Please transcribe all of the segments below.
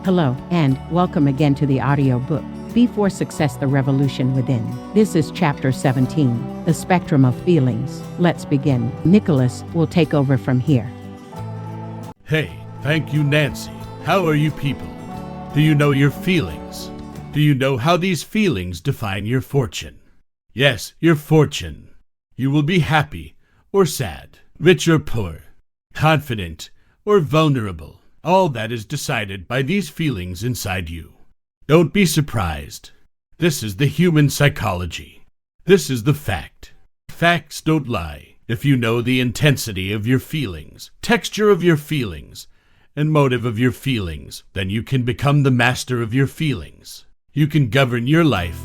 Hello, and welcome again to the audiobook, Before Success, the Revolution Within. This is Chapter 17, The Spectrum of Feelings. Let's begin. Nicholas will take over from here. Hey, thank you, Nancy. How are you people? Do you know your feelings? Do you know how these feelings define your fortune? Yes, your fortune. You will be happy or sad, rich or poor, confident or vulnerable. All that is decided by these feelings inside you. Don't be surprised. This is the human psychology. This is the fact. Facts don't lie. If you know the intensity of your feelings, texture of your feelings, and motive of your feelings, then you can become the master of your feelings. You can govern your life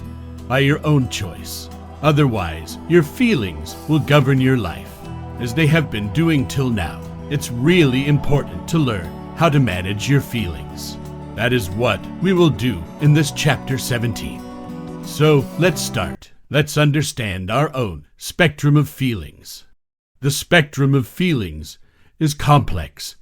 by your own choice. Otherwise, your feelings will govern your life, as they have been doing till now. It's really important to learn how to manage your feelings. That is what we will do in this chapter 17. So let's start. Let's understand our own spectrum of feelings. The spectrum of feelings is complex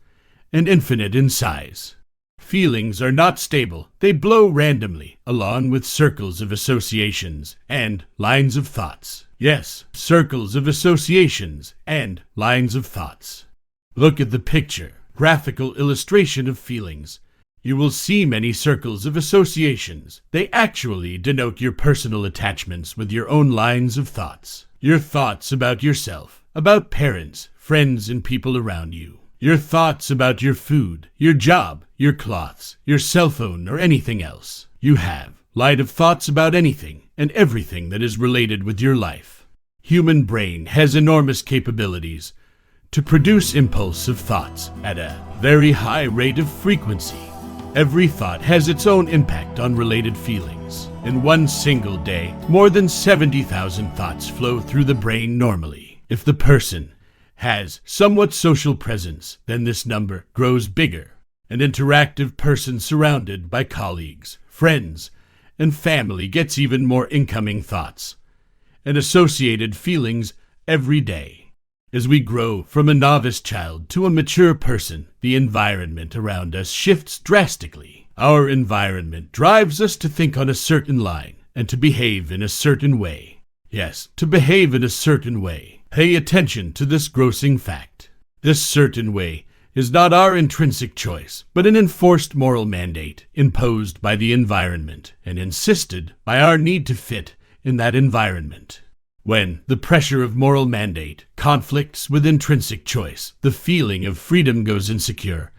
and infinite in size. Feelings are not stable. They blow randomly, along with circles of associations and lines of thoughts. Yes, circles of associations and lines of thoughts. Look at the picture, graphical illustration of feelings. You will see many circles of associations. They actually denote your personal attachments with your own lines of thoughts. Your thoughts about yourself, about parents, friends, and people around you. Your thoughts about your food, your job, your clothes, your cell phone, or anything else. You have line of thoughts about anything and everything that is related with your life. Human brain has enormous capabilities to produce impulsive thoughts at a very high rate of frequency. Every thought has its own impact on related feelings. In one single day, more than 70,000 thoughts flow through the brain normally. If the person has somewhat social presence, then this number grows bigger. An interactive person surrounded by colleagues, friends, and family gets even more incoming thoughts and associated feelings every day. As we grow from a novice child to a mature person, the environment around us shifts drastically. Our environment drives us to think on a certain line and to behave in a certain way. Yes, to behave in a certain way. Pay attention to this grossing fact. This certain way is not our intrinsic choice, but an enforced moral mandate imposed by the environment and insisted by our need to fit in that environment. When the pressure of moral mandate conflicts with intrinsic choice, the feeling of freedom goes insecure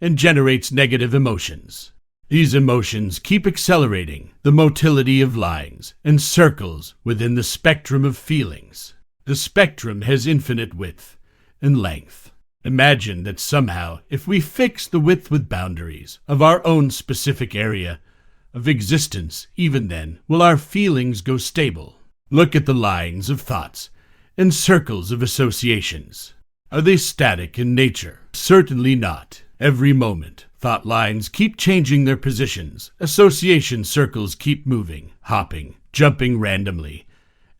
and generates negative emotions. These emotions keep accelerating the motility of lines and circles within the spectrum of feelings. The spectrum has infinite width and length. Imagine that somehow, if we fix the width with boundaries of our own specific area of existence, even then will our feelings go stable. Look at the lines of thoughts and circles of associations. Are they static in nature? Certainly not. Every moment, thought lines keep changing their positions. Association circles keep moving, hopping, jumping randomly,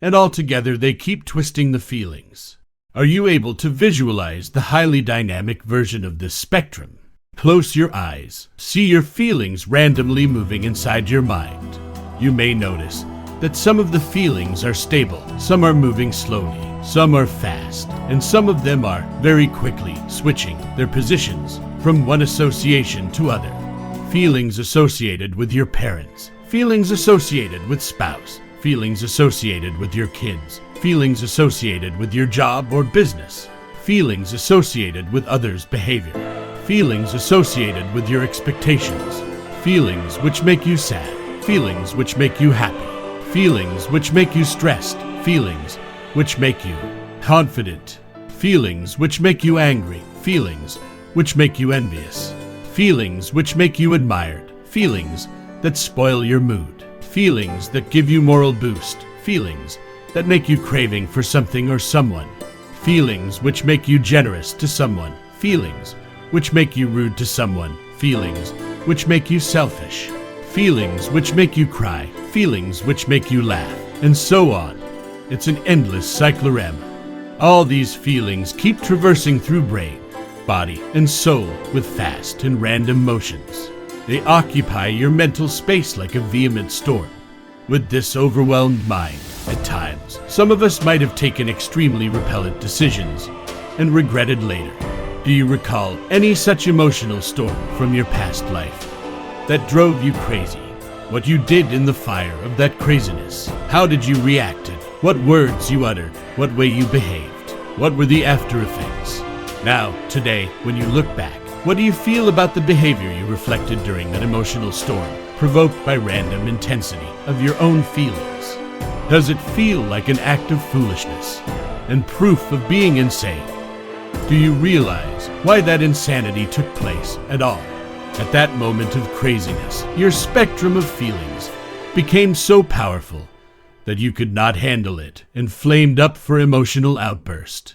and altogether they keep twisting the feelings. Are you able to visualize the highly dynamic version of this spectrum? Close your eyes. See your feelings randomly moving inside your mind. You may notice that some of the feelings are stable, some are moving slowly, some are fast, and some of them are very quickly switching their positions from one association to other. Feelings associated with your parents, feelings associated with spouse, feelings associated with your kids, feelings associated with your job or business, feelings associated with others' behavior, feelings associated with your expectations, feelings which make you sad, feelings which make you happy, feelings which make you stressed, feelings which make you confident, feelings which make you angry, feelings which make you envious, feelings which make you admired, feelings that spoil your mood, feelings that give you moral boost, feelings that make you craving for something or someone, feelings which make you generous to someone, feelings which make you rude to someone, feelings which make you selfish, feelings which make you cry, feelings which make you laugh, and so on. It's an endless cyclorama. All these feelings keep traversing through brain, body, and soul with fast and random motions. They occupy your mental space like a vehement storm. With this overwhelmed mind, at times, some of us might have taken extremely repellent decisions and regretted later. Do you recall any such emotional storm from your past life that drove you crazy? What you did in the fire of that craziness? How did you react? What words you uttered? What way you behaved? What were the after effects? Now, today, when you look back, what do you feel about the behavior you reflected during that emotional storm, provoked by random intensity of your own feelings? Does it feel like an act of foolishness and proof of being insane? Do you realize why that insanity took place at all? At that moment of craziness, your spectrum of feelings became so powerful that you could not handle it and flamed up for emotional outburst.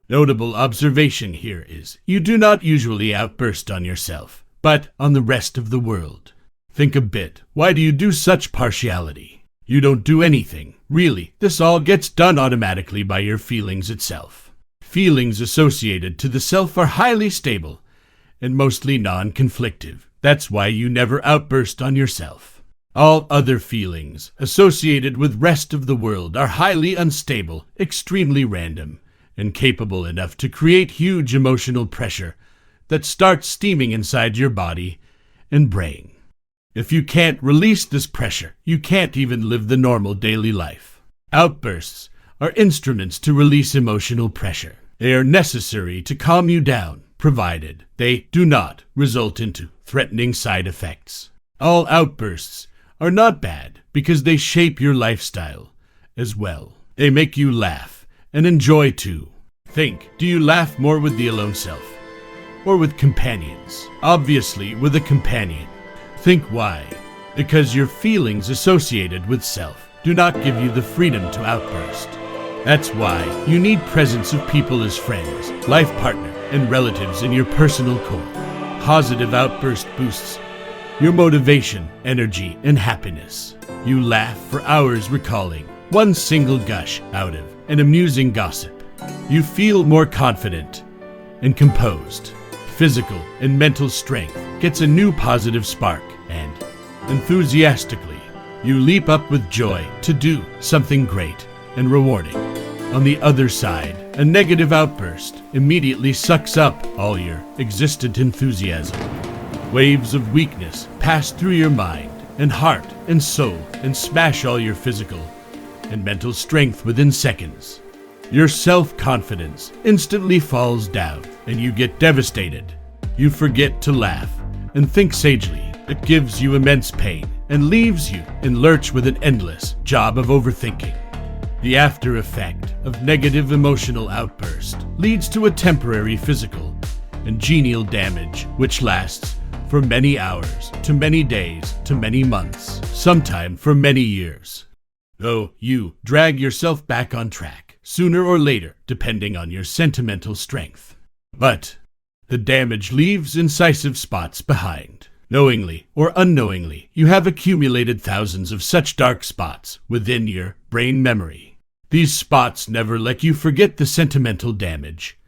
Notable observation here is, you do not usually outburst on yourself, but on the rest of the world. Think a bit, why do you do such partiality? You don't do anything. Really, this all gets done automatically by your feelings itself. Feelings associated to the self are highly stable and mostly non-conflictive. That's why you never outburst on yourself. All other feelings associated with rest of the world are highly unstable, extremely random, and capable enough to create huge emotional pressure that starts steaming inside your body and brain. If you can't release this pressure, you can't even live the normal daily life. Outbursts are instruments to release emotional pressure. They are necessary to calm you down, provided they do not result into threatening side effects. All outbursts are not bad because they shape your lifestyle as well. They make you laugh and enjoy too. Think, do you laugh more with the alone self or with companions? Obviously with a companion. Think why. Because your feelings associated with self do not give you the freedom to outburst. That's why you need presence of people as friends, life partner, and relatives in your personal core. Positive outburst boosts your motivation, energy, and happiness. You laugh for hours recalling one single gush out of an amusing gossip. You feel more confident and composed. Physical and mental strength gets a new positive spark, and enthusiastically, you leap up with joy to do something great and rewarding. On the other side, a negative outburst immediately sucks up all your existent enthusiasm. Waves of weakness pass through your mind and heart and soul and smash all your physical and mental strength within seconds. Your self-confidence instantly falls down and you get devastated. You forget to laugh and think sagely. It gives you immense pain and leaves you in lurch with an endless job of overthinking. The after effect of negative emotional outburst leads to a temporary physical and genial damage which lasts for many hours, to many days, to many months, sometime for many years. Though you drag yourself back on track, sooner or later, depending on your sentimental strength. But the damage leaves incisive spots behind. Knowingly or unknowingly, you have accumulated thousands of such dark spots within your brain memory. These spots never let you forget the sentimental damage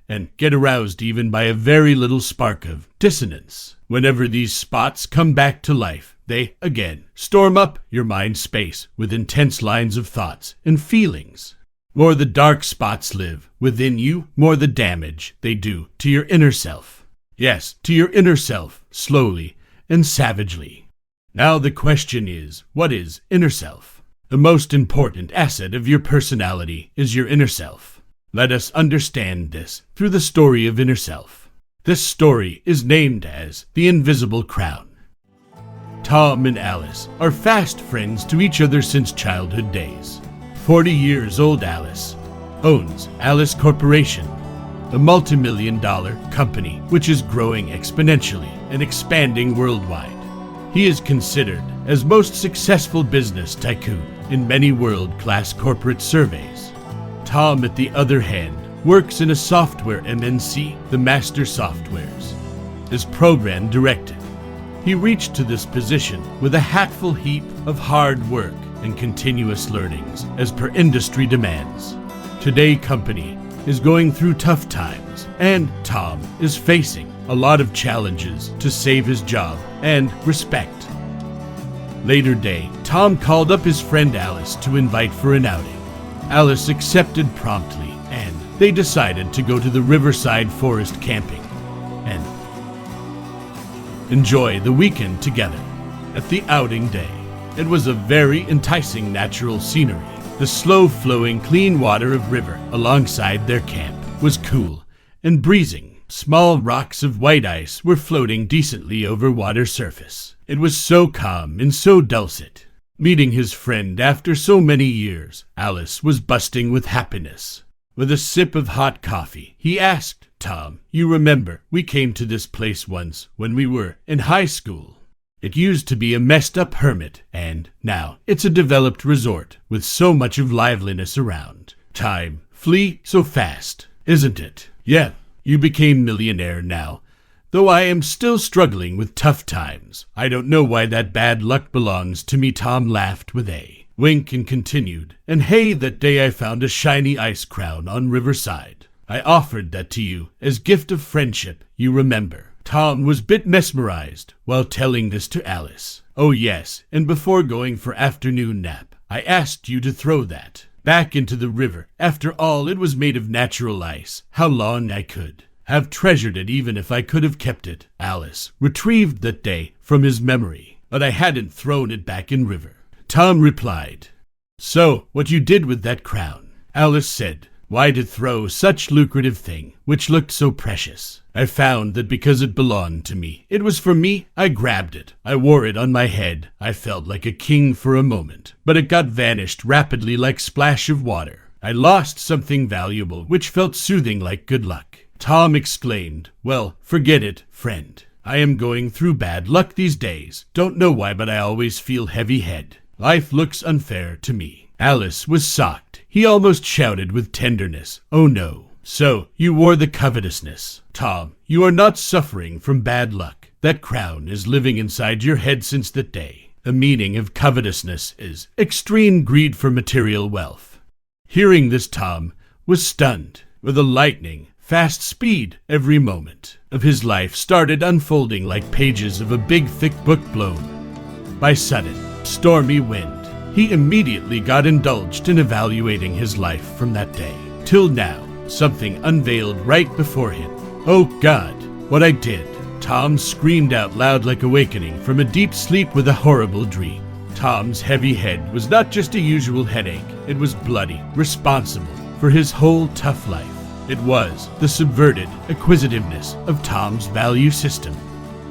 and get aroused even by a very little spark of dissonance. Whenever these spots come back to life, they, again, storm up your mind space with intense lines of thoughts and feelings. More the dark spots live within you, more the damage they do to your inner self. Yes, to your inner self, slowly and savagely. Now the question is, what is inner self? The most important asset of your personality is your inner self. Let us understand this through the story of inner self. This story is named as The Invisible Crown. Tom and Alice are fast friends to each other since childhood days. 40 years old Alice owns Alice Corporation, a multi-million-dollar company which is growing exponentially and expanding worldwide. He is considered as most successful business tycoon in many world-class corporate surveys. Tom, at the other hand, works in a software MNC, the Master Softwares. As program director, he reached to this position with a hatful heap of hard work and continuous learnings as per industry demands. Today, company is going through tough times, and Tom is facing a lot of challenges to save his job and respect. Later day, Tom called up his friend Alice to invite for an outing. Alice accepted promptly, and they decided to go to the Riverside Forest camping and enjoy the weekend together. At the outing day, it was a very enticing natural scenery. The slow-flowing clean water of river alongside their camp was cool and breezing. Small rocks of white ice were floating decently over water surface. It was so calm and so dulcet. Meeting his friend after so many years, Alice was busting with happiness. With a sip of hot coffee, he asked, "Tom, you remember, we came to this place once when we were in high school. It used to be a messed-up hermit, and now it's a developed resort with so much of liveliness around. Time flee so fast, isn't it? Yeah, you became millionaire now, though I am still struggling with tough times. I don't know why that bad luck belongs to me." Tom laughed with a wink and continued, "And hey, that day I found a shiny ice crown on Riverside. I offered that to you as gift of friendship, you remember." Tom was a bit mesmerized while telling this to Alice. "Oh yes, and before going for afternoon nap, I asked you to throw that back into the river. After all, it was made of natural ice. How long I could have treasured it even if I could have kept it." Alice retrieved that day from his memory, "But I hadn't thrown it back in river." Tom replied, "So, what you did with that crown?" Alice said, "Why to throw such lucrative thing, which looked so precious? I found that because it belonged to me, it was for me, I grabbed it. I wore it on my head. I felt like a king for a moment, but it got vanished rapidly like splash of water. I lost something valuable, which felt soothing like good luck." Tom exclaimed, "Well, forget it, friend. I am going through bad luck these days. Don't know why, but I always feel heavy head. Life looks unfair to me." Alice was shocked. He almost shouted with tenderness, "Oh no. So, you wore the covetousness. Tom, you are not suffering from bad luck. That crown is living inside your head since that day. The meaning of covetousness is extreme greed for material wealth." Hearing this, Tom was stunned. With a lightning fast speed, every moment of his life started unfolding like pages of a big thick book blown by sudden stormy wind. He immediately got indulged in evaluating his life from that day till now. Something unveiled right before him. "Oh God, what I did!" Tom screamed out loud like awakening from a deep sleep with a horrible dream. Tom's heavy head was not just a usual headache. It was bloody, responsible for his whole tough life. It was the subverted acquisitiveness of Tom's value system.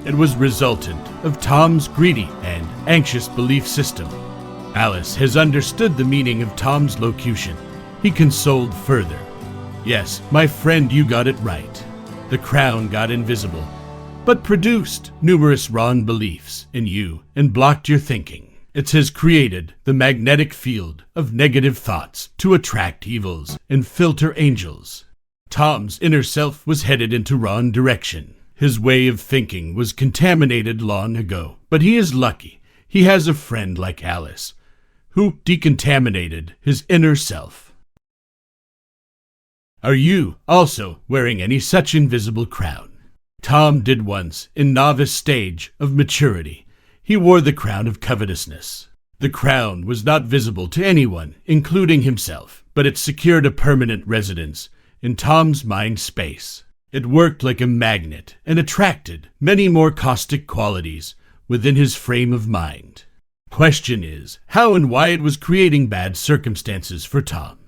It was resultant of Tom's greedy and anxious belief system. Alice has understood the meaning of Tom's locution. He consoled further. "Yes, my friend, you got it right. The crown got invisible, but produced numerous wrong beliefs in you and blocked your thinking. It has created the magnetic field of negative thoughts to attract evils and filter angels." Tom's inner self was headed into wrong direction. His way of thinking was contaminated long ago, but he is lucky. He has a friend like Alice, who decontaminated his inner self. Are you also wearing any such invisible crown? Tom did once, in novice stage of maturity. He wore the crown of covetousness. The crown was not visible to anyone, including himself, but it secured a permanent residence in Tom's mind space. It worked like a magnet and attracted many more caustic qualities within his frame of mind. Question is, how and why it was creating bad circumstances for Tom.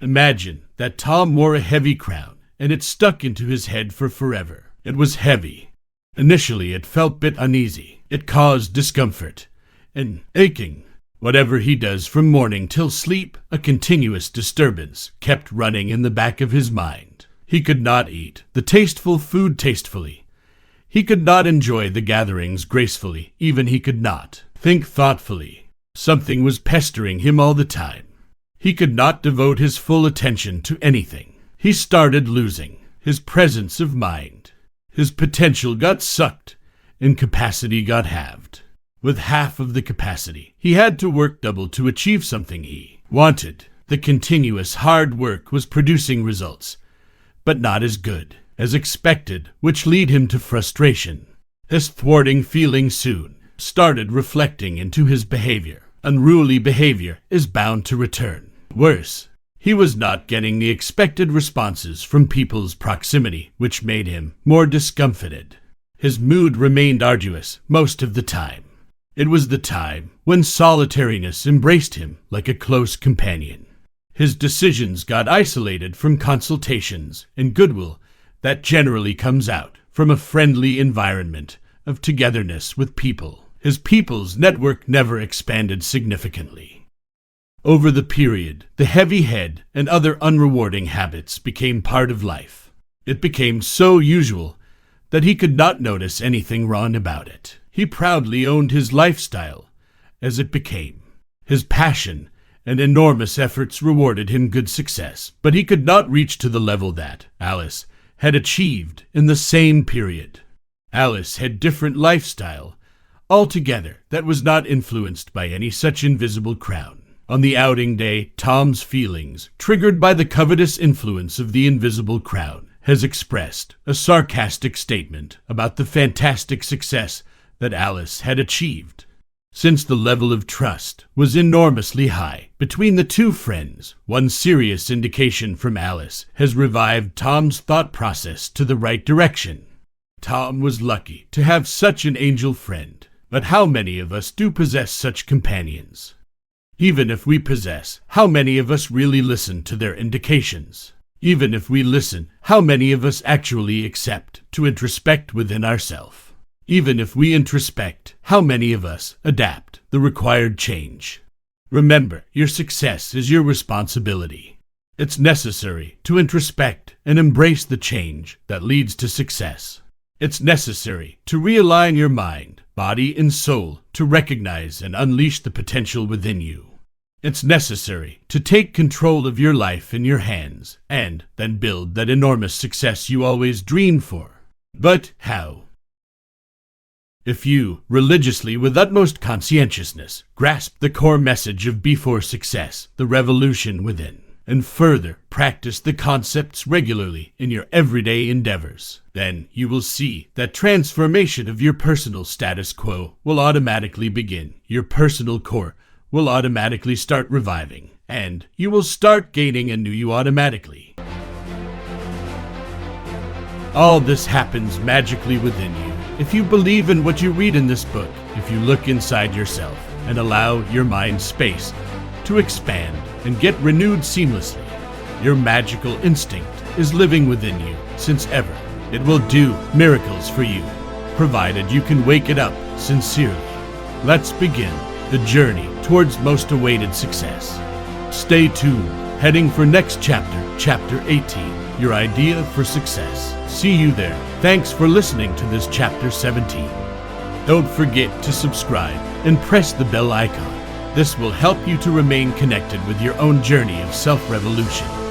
Imagine that Tom wore a heavy crown and it stuck into his head for forever. It was heavy. Initially, it felt a bit uneasy. It caused discomfort and aching. Whatever he does from morning till sleep, a continuous disturbance kept running in the back of his mind. He could not eat the tasteful food tastefully. He could not enjoy the gatherings gracefully. Even he could not think thoughtfully. Something was pestering him all the time. He could not devote his full attention to anything. He started losing his presence of mind. His potential got sucked, and capacity got halved. With half of the capacity, he had to work double to achieve something he wanted. The continuous hard work was producing results, but not as good. as expected, which lead him to frustration. This thwarting feeling soon started reflecting into his behavior. Unruly behavior is bound to return. Worse, he was not getting the expected responses from people's proximity, which made him more discomfited. His mood remained arduous most of the time. It was the time when solitariness embraced him like a close companion. His decisions got isolated from consultations and goodwill that generally comes out from a friendly environment of togetherness with people. His people's network never expanded significantly. Over the period, the heavy head and other unrewarding habits became part of life. It became so usual that he could not notice anything wrong about it. He proudly owned his lifestyle as it became. His passion and enormous efforts rewarded him good success, but he could not reach to the level that Alice had achieved in the same period. Alice had different lifestyle altogether that was not influenced by any such invisible crown. On the outing day, Tom's feelings, triggered by the covetous influence of the invisible crown, has expressed a sarcastic statement about the fantastic success that Alice had achieved. Since the level of trust was enormously high between the two friends, one serious indication from Alice has revived Tom's thought process to the right direction. Tom was lucky to have such an angel friend, but how many of us do possess such companions? Even if we possess, how many of us really listen to their indications? Even if we listen, how many of us actually accept to introspect within ourselves? Even if we introspect, how many of us adapt the required change? Remember, your success is your responsibility. It's necessary to introspect and embrace the change that leads to success. It's necessary to realign your mind, body, and soul to recognize and unleash the potential within you. It's necessary to take control of your life in your hands and then build that enormous success you always dreamed for. But how? If you, religiously with utmost conscientiousness, grasp the core message of before success, the revolution within, and further practice the concepts regularly in your everyday endeavors, then you will see that transformation of your personal status quo will automatically begin. Your personal core will automatically start reviving, and you will start gaining anew you automatically. All this happens magically within you. If you believe in what you read in this book, if you look inside yourself and allow your mind space to expand and get renewed seamlessly, your magical instinct is living within you since ever. It will do miracles for you, provided you can wake it up sincerely. Let's begin the journey towards most awaited success. Stay tuned, heading for next chapter, chapter 18, your idea for success. See you there. Thanks for listening to this chapter 17. Don't forget to subscribe and press the bell icon. This will help you to remain connected with your own journey of self-revolution.